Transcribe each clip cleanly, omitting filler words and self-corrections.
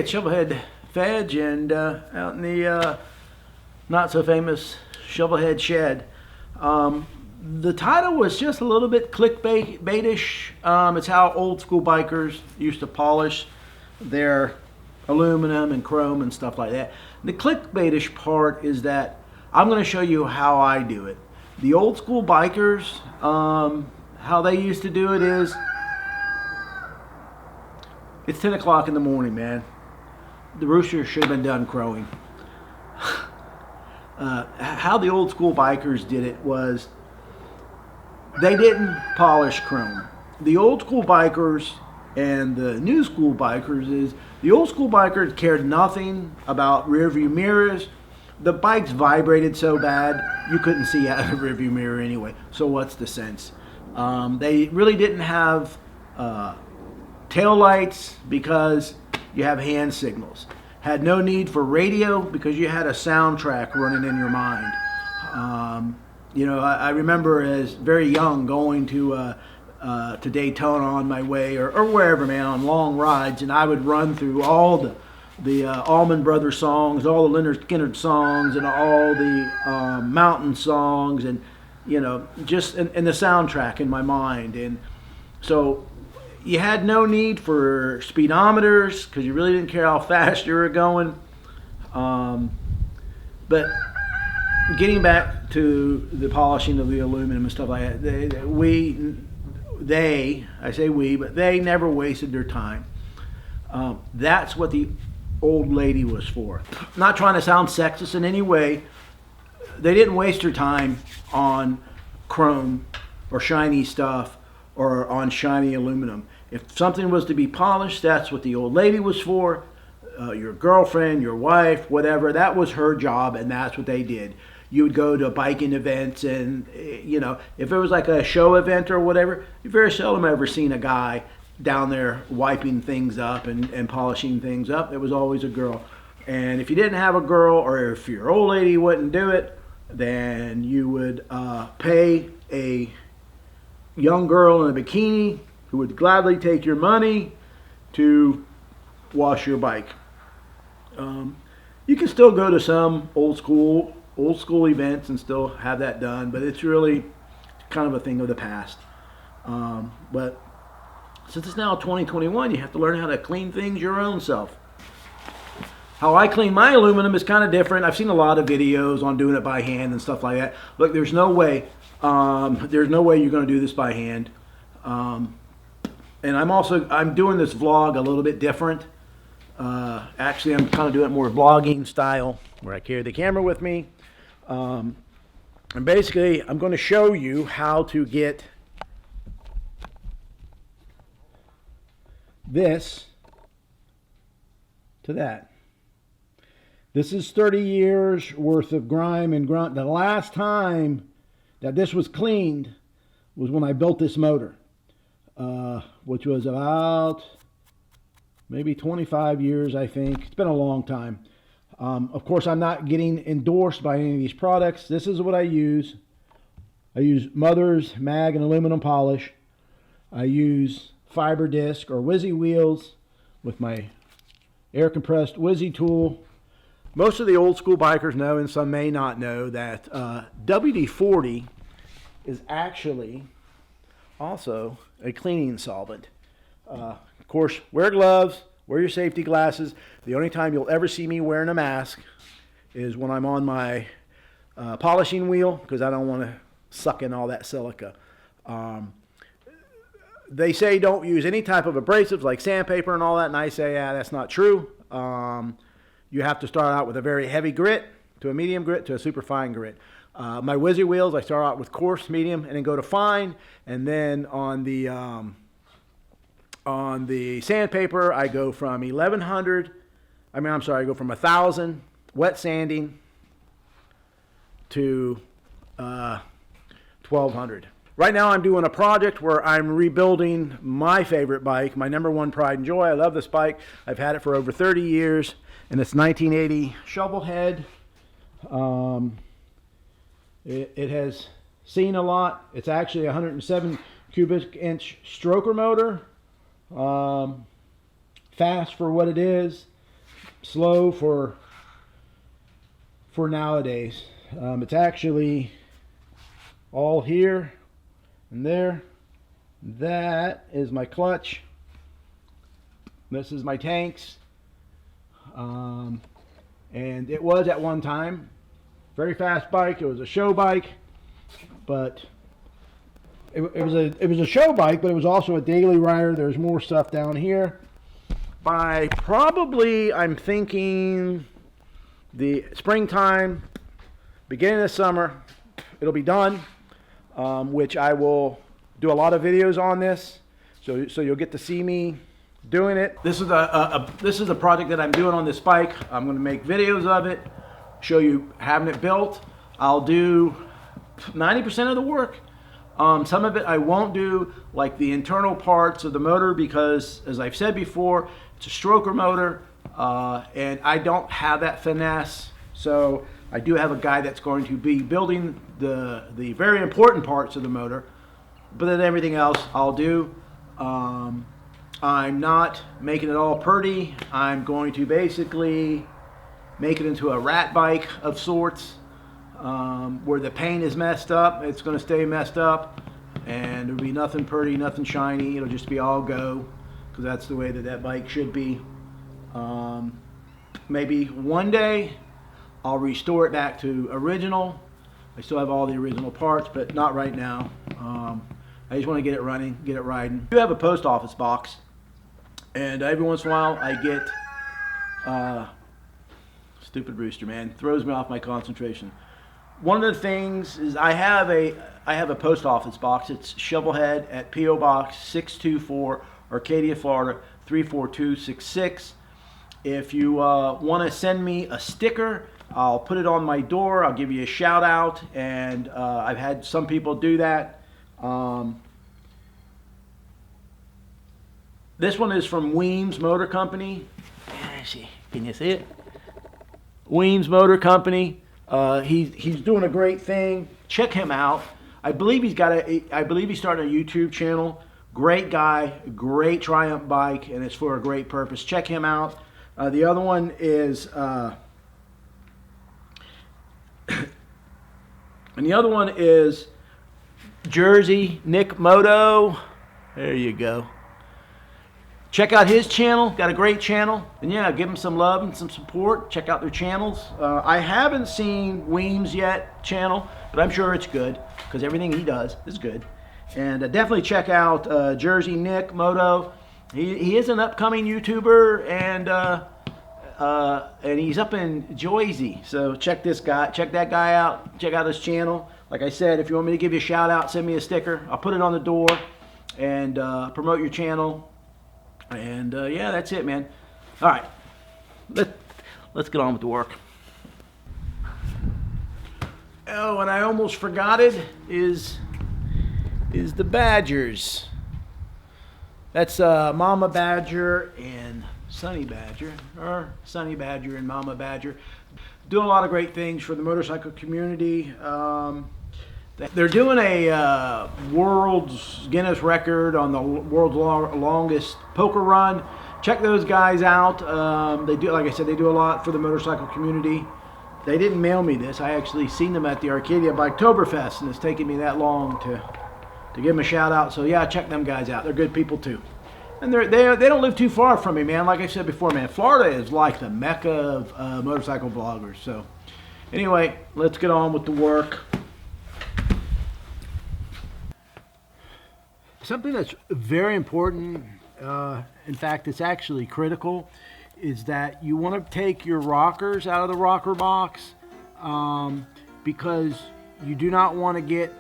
it's Shovelhead Fej, and out in the not so famous Shovelhead shed. The title was just a little bit clickbaitish. It's how old school bikers used to polish their aluminum and chrome and stuff like that. The clickbaitish part is that I'm going to show you how I do it. The old school bikers, how they used to do it is, it's 10 o'clock in the morning, man. The rooster should have been done crowing. How the old school bikers did it was they didn't polish chrome. The old school bikers and the new school bikers is the old school bikers cared nothing about rear view mirrors. The bikes vibrated so bad you couldn't see out of the rear view mirror anyway. So what's the sense? They really didn't have tail lights because you have hand signals. Had no need for radio because you had a soundtrack running in your mind. You know, I remember as very young going to Daytona on my way or wherever, man, on long rides, and I would run through all the Allman Brothers songs, all the Lynyrd Skynyrd songs, and all the Mountain songs, and you know, just and the soundtrack in my mind. And so you had no need for speedometers because you really didn't care how fast you were going. But getting back to the polishing of the aluminum and stuff like that, I say we, but they never wasted their time. That's what the old lady was for. Not trying to sound sexist in any way. They didn't waste their time on chrome or shiny stuff or on shiny aluminum. If something was to be polished, that's what the old lady was for. Your girlfriend, your wife, whatever, that was her job, and that's what they did. You would go to biking events, and you know, if it was like a show event or whatever, you very seldom ever seen a guy down there wiping things up and polishing things up. It was always a girl. And if you didn't have a girl, or if your old lady wouldn't do it, then you would pay a young girl in a bikini who would gladly take your money to wash your bike. You can still go to some old school events and still have that done, but it's really kind of a thing of the past. But since it's now 2021, you have to learn how to clean things your own self. How I clean my aluminum is kind of different. I've seen a lot of videos on doing it by hand and stuff like that. Look, there's no way you're going to do this by hand. And I'm doing this vlog a little bit different. Actually, I'm kind of doing it more vlogging style, where I carry the camera with me. And basically, I'm going to show you how to get this to that. This is 30 years worth of grime and grunt. The last time that this was cleaned was when I built this motor, which was about maybe 25 years, I think. It's been a long time. Of course, I'm not getting endorsed by any of these products. This is what I use. I use Mother's mag and aluminum polish. I use fiber disc or Wizzy wheels with my air compressed Wizzy tool. Most of the old school bikers know, and some may not know, that WD-40 is actually also a cleaning solvent. Of course, wear gloves, wear your safety glasses. The only time you'll ever see me wearing a mask is when I'm on my polishing wheel, because I don't want to suck in all that silica. They say don't use any type of abrasives like sandpaper and all that, and I say, yeah, that's not true. You have to start out with a very heavy grit, to a medium grit, to a super fine grit. My Wizzy wheels, I start out with coarse, medium, and then go to fine, and then on the sandpaper, I go from 1,000 wet sanding to 1,200. Right now I'm doing a project where I'm rebuilding my favorite bike, my number one pride and joy. I love this bike. I've had it for over 30 years, and it's 1980 Shovelhead. It has seen a lot. It's actually a 107 cubic inch stroker motor. Fast for what it is. slow for nowadays. It's actually all here and there. That is my clutch. This is my tanks. And it was at one time very fast bike. It was a show bike, but it was a show bike, but it was also a daily rider. There's more stuff down here. By probably, I'm thinking the springtime, beginning of summer, it'll be done, which I will do a lot of videos on this, so you'll get to see me doing it. This is a project that I'm doing on this bike. I'm going to make videos of it, show you having it built. I'll do 90% of the work. Some of it I won't do, like the internal parts of the motor, because as I've said before, it's a stroker motor, and I don't have that finesse. So I do have a guy that's going to be building the very important parts of the motor, but then everything else I'll do. I'm not making it all pretty. I'm going to basically make it into a rat bike of sorts, where the paint is messed up. It's going to stay messed up, and there'll be nothing pretty, nothing shiny. It'll just be all go, because that's the way that bike should be. Maybe one day I'll restore it back to original. I still have all the original parts, but not right now. I just want to get it running, get it riding. I do have a post office box, and every once in a while I get stupid rooster, man, throws me off my concentration. One of the things is I have a post office box. It's Shovelhead at P.O. Box 624, Arcadia, Florida 34266. If you want to send me a sticker, I'll put it on my door. I'll give you a shout out, and I've had some people do that. This one is from Weems Motor Company. Can you see it? Weems Motor Company. He's doing a great thing. Check him out. I believe he's starting a YouTube channel. Great guy, great Triumph bike, and it's for a great purpose. Check him out. The other one is Jersey Nick Moto. There you go. Check out his channel. Got a great channel. And yeah, give him some love and some support. Check out their channels. I haven't seen Weems yet channel, but I'm sure it's good, because everything he does is good. And definitely check out Jersey Nick Moto. He is an upcoming YouTuber, and he's up in Joyzy. So check that guy out. Check out his channel. Like I said, if you want me to give you a shout out, send me a sticker. I'll put it on the door and promote your channel. And yeah, that's it, man. All right, let's get on with the work. Oh, and I almost forgot it, is the Badgers. That's Mama Badger and Sonny Badger, or Sonny Badger and Mama Badger. Doing a lot of great things for the motorcycle community. They're doing a world's Guinness record on the world's longest poker run. Check those guys out. They do, like I said, they do a lot for the motorcycle community. They didn't mail me this. I actually seen them at the Arcadia Biketoberfest, and it's taken me that long to give them a shout out. So yeah, check them guys out. They're good people too. And they don't live too far from me, man. Like I said before, man, Florida is like the mecca of motorcycle vloggers. So anyway, let's get on with the work. Something that's very important, in fact, it's actually critical, is that you want to take your rockers out of the rocker box, because you do not want to get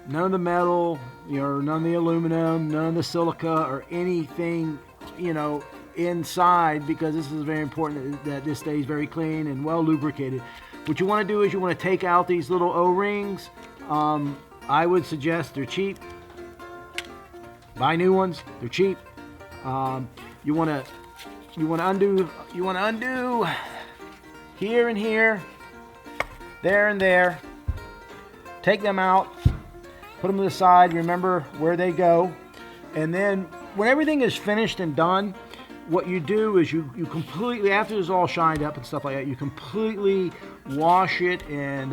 none of the metal, none of the aluminum, none of the silica, or anything, inside, because this is very important that this stays very clean and well lubricated. What you want to do is you want to take out these little O-rings. I would suggest they're cheap. Buy new ones. They're cheap. You want to undo here and here, there and there. Take them out. Put them to the side. Remember where they go. And then when everything is finished and done, what you do is you completely, after it's all shined up and stuff like that, you completely wash it in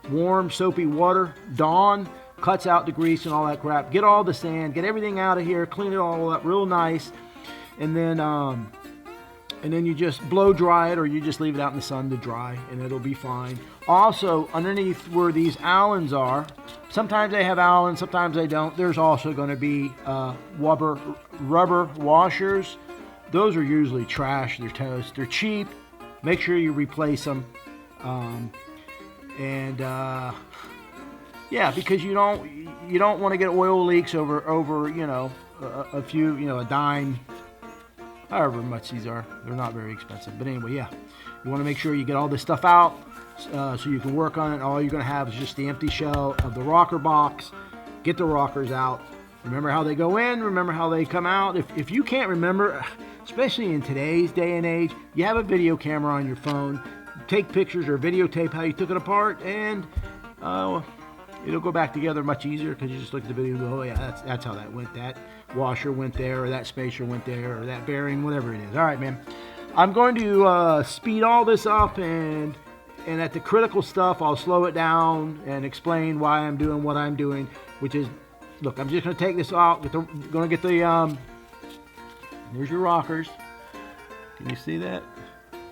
warm soapy water. Dawn cuts out the grease and all that crap. Get all the sand, get everything out of here, clean it all up real nice, and then you just blow dry it, or you just leave it out in the sun to dry, and it'll be fine. Also, underneath where these Allens are, sometimes they have Allen, sometimes they don't. There's also going to be rubber washers. Those are usually trash. They're toast. They're cheap. Make sure you replace them. Yeah, because you don't want to get oil leaks over a few, a dime, however much these are. They're not very expensive. But anyway, yeah, you want to make sure you get all this stuff out so you can work on it. All you're going to have is just the empty shell of the rocker box. Get the rockers out. Remember how they go in. Remember how they come out. If you can't remember, especially in today's day and age, you have a video camera on your phone. Take pictures or videotape how you took it apart, and it'll go back together much easier, because you just look at the video and go, oh yeah, that's how that went. That washer went there, or that spacer went there, or that bearing, whatever it is. All right, man. I'm going to speed all this up, and at the critical stuff, I'll slow it down and explain why I'm doing what I'm doing, which is, look, I'm just going to take this out. Going to get the, there's your rockers. Can you see that?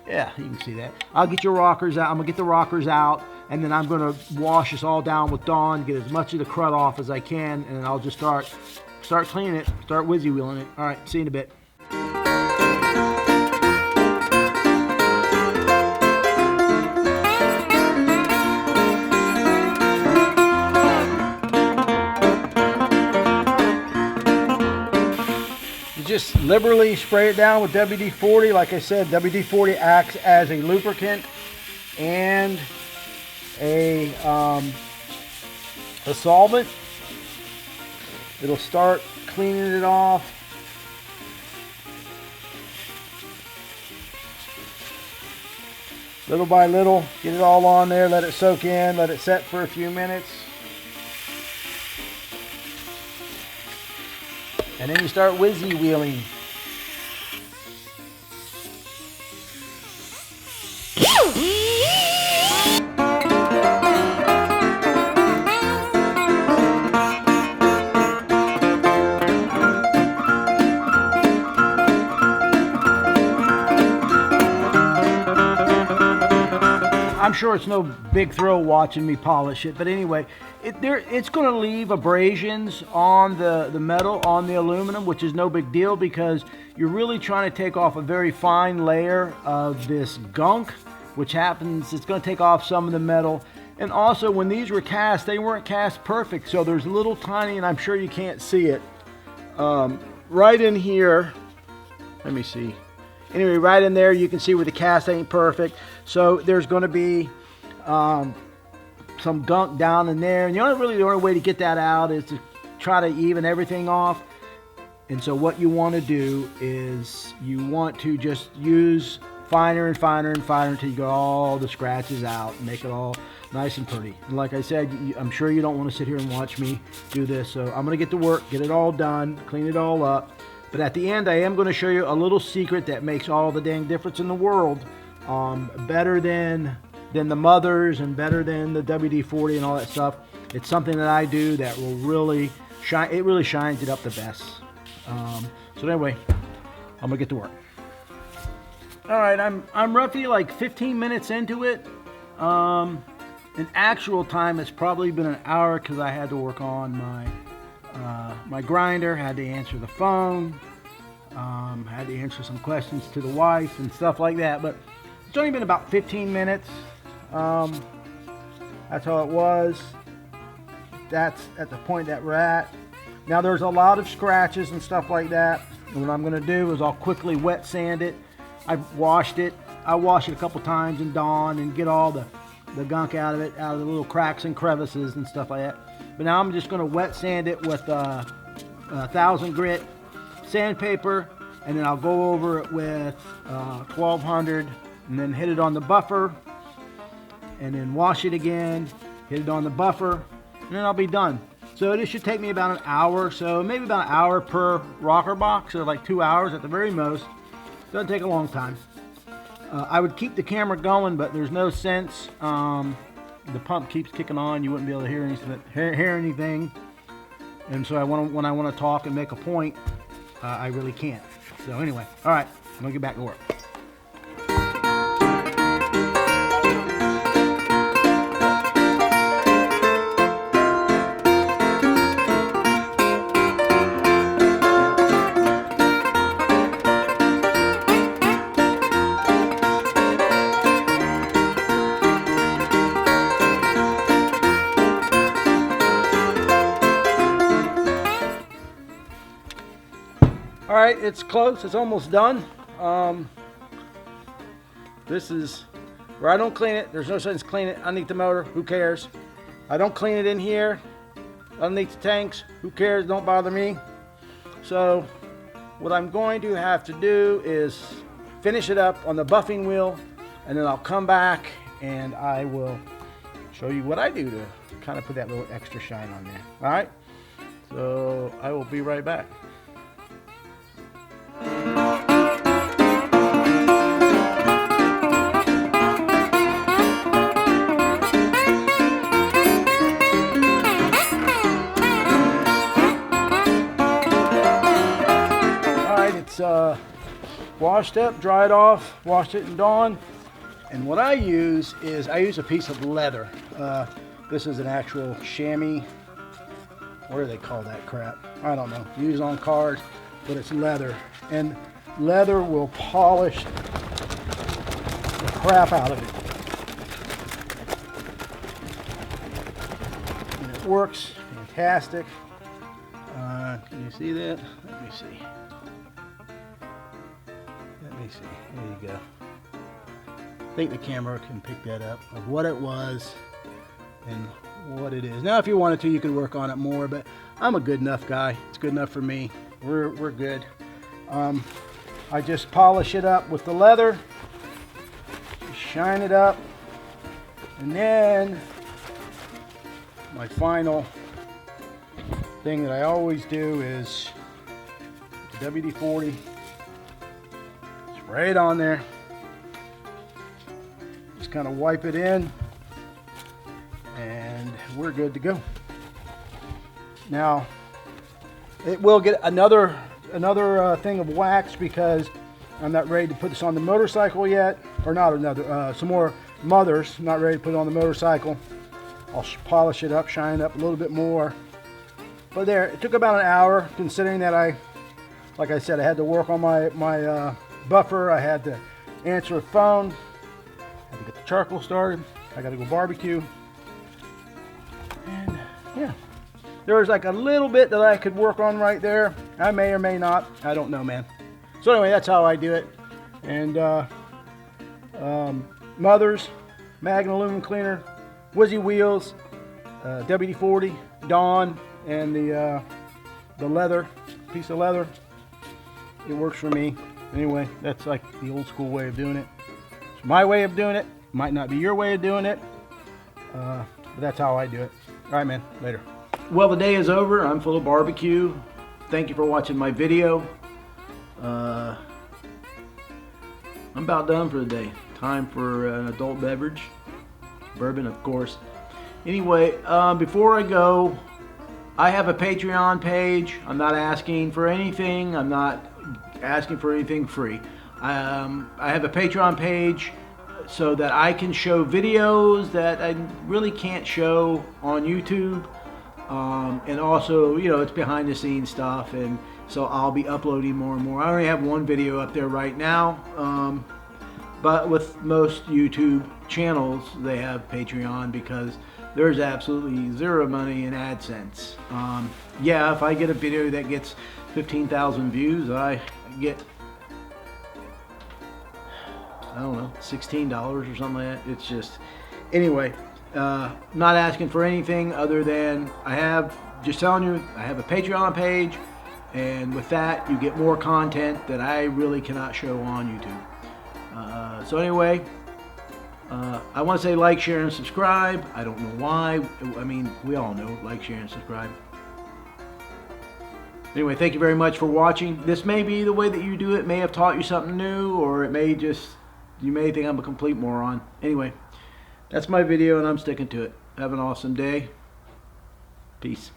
Yeah, you can see that. I'll get your rockers out. I'm going to get the rockers out, and then I'm going to wash this all down with Dawn, get as much of the crud off as I can, and then I'll just start cleaning it, start whizzy wheeling it. All right, see you in a bit. Just liberally spray it down with WD-40. Like I said, WD-40 acts as a lubricant and a solvent. It'll start cleaning it off. Little by little, get it all on there, let it soak in, let it set for a few minutes. And then you start whizzy wheeling. I'm sure it's no big thrill watching me polish it, but anyway, it's going to leave abrasions on the metal, on the aluminum, which is no big deal, because you're really trying to take off a very fine layer of this gunk, which happens, it's going to take off some of the metal. And also, when these were cast, they weren't cast perfect, so there's little tiny, and I'm sure you can't see it, right in here, let me see. Anyway, right in there, you can see where the cast ain't perfect. So there's going to be some gunk down in there. And the only way to get that out is to try to even everything off. And so what you want to do is you want to just use finer and finer and finer until you get all the scratches out and make it all nice and pretty. And like I said, I'm sure you don't want to sit here and watch me do this. So I'm going to get to work, get it all done, clean it all up. But at the end, I am going to show you a little secret that makes all the dang difference in the world. Better than the mothers and better than the WD-40 and all that stuff. It's something that I do that will really shine. It really shines it up the best. So anyway, I'm gonna get to work. All right, I'm roughly like 15 minutes into it. In actual time, it's probably been an hour, because I had to work on my grinder, had to answer the phone, had to answer some questions to the wife and stuff like that. But it's only been about 15 minutes. That's how it was. That's at the point that we're at. Now there's a lot of scratches and stuff like that. And what I'm going to do is I'll quickly wet sand it. I've washed it. I wash it a couple times in Dawn and get all the gunk out of it, out of the little cracks and crevices and stuff like that. But now I'm just going to wet sand it with 1000 grit sandpaper, and then I'll go over it with 1200, and then hit it on the buffer, and then wash it again, hit it on the buffer, and then I'll be done. So this should take me about an hour, so maybe about an hour per rocker box, so like 2 hours at the very most. Doesn't take a long time. I would keep the camera going, but there's no sense. The pump keeps kicking on. You wouldn't be able to hear anything. And so when I want to talk and make a point, I really can't. So anyway, all right, I'm gonna get back to work. All right, it's close. It's almost done. This is where I don't clean it. There's no sense cleaning it underneath the motor. Who cares? I don't clean it in here underneath the tanks. Who cares? Don't bother me. So what I'm going to have to do is finish it up on the buffing wheel, and then I'll come back and I will show you what I do to kind of put that little extra shine on there. All right, so I will be right back. It's washed up, dried off, washed it in Dawn, and what I use is a piece of leather. This is an actual chamois. What do they call that crap? I don't know. Use on cars, but it's leather, and leather will polish the crap out of it. And it works fantastic. Can you see that? Let me see. Let me see. There you go. I think the camera can pick that up of what it was and what it is. Now, if you wanted to, you could work on it more, but I'm a good enough guy. It's good enough for me. We're good. I just polish it up with the leather, shine it up, and then my final thing that I always do is the WD-40. Spray it on there. Just kind of wipe it in, and we're good to go. Now, it will get another thing of wax because I'm not ready to put this on the motorcycle yet, or not another, some more mothers. I'm not ready to put it on the motorcycle. I'll polish it up, shine it up a little bit more. But there, it took about an hour, considering that like I said, I had to work on my buffer. I had to answer a phone. I had to get the charcoal started. I got to go barbecue. And yeah, there was like a little bit that I could work on right there. I may or may not. I don't know, man. So anyway, that's how I do it. And mothers, Magnum aluminum cleaner, Wizzy wheels, WD-40, Dawn, and the leather, piece of leather. It works for me. Anyway, that's like the old school way of doing it. It's my way of doing it. Might not be your way of doing it, but that's how I do it. All right, man, later. Well, the day is over. I'm full of barbecue. Thank you for watching my video. I'm about done for the day. Time for an adult beverage. Bourbon, of course. Anyway, before I go, I have a Patreon page. I'm not asking for anything. I'm not asking for anything free. I have a Patreon page so that I can show videos that I really can't show on YouTube. And also, you know, it's behind the scenes stuff, and so I'll be uploading more and more. I only have one video up there right now, but with most YouTube channels, they have Patreon because there's absolutely zero money in AdSense. Yeah, if I get a video that gets 15,000 views, I get, I don't know, $16 or something like that. It's just, anyway, not asking for anything other than just telling you, I have a Patreon page, and with that, you get more content that I really cannot show on YouTube. So anyway, I want to say like, share, and subscribe. I don't know why. I mean, we all know like, share, and subscribe. Anyway, thank you very much for watching. This may be the way that you do it. May have taught you something new, or it may just, you may think I'm a complete moron. Anyway, that's my video and I'm sticking to it. Have an awesome day. Peace.